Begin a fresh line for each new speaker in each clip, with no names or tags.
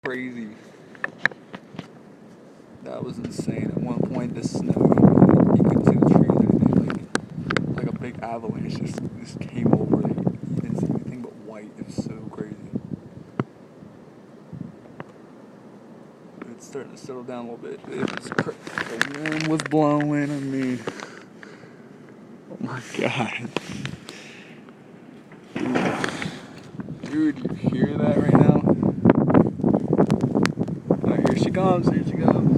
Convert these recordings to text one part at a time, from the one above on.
crazy. That was insane. At one point, the snow, you couldn't see the trees or anything. Like a big avalanche just came over. You didn't see anything but white. It was so crazy. It's starting to settle down a little bit. It was the wind was blowing. I mean, oh my god, dude, you hear that right now? Oh, here she comes. Here she comes.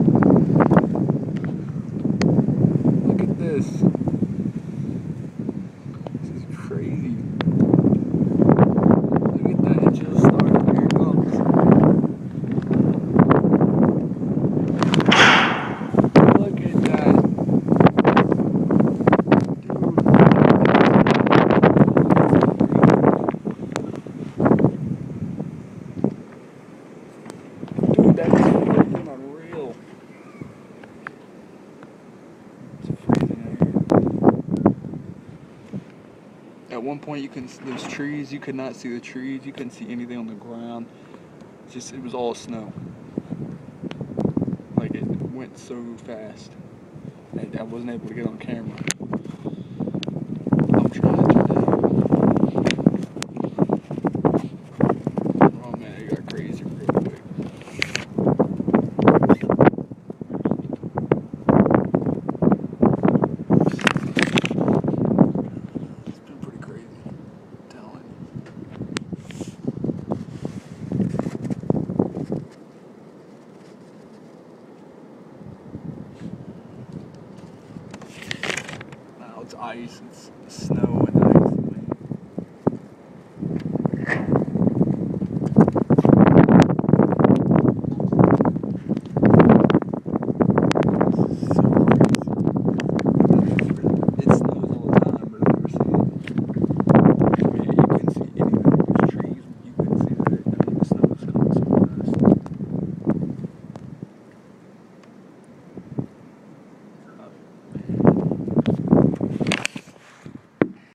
Look at this. This is crazy. Look at that. It just started. Here it comes. Look at that. Dude, that is freaking unreal. It's freezing out here. At one point, those trees, you could not see the trees. You couldn't see anything on the ground. It was all snow. Like, it went so fast. I wasn't able to get on camera. I'm trying today. Oh man, it got crazy real quick. It's been pretty crazy. I'm telling you. Now it's ice, it's snow.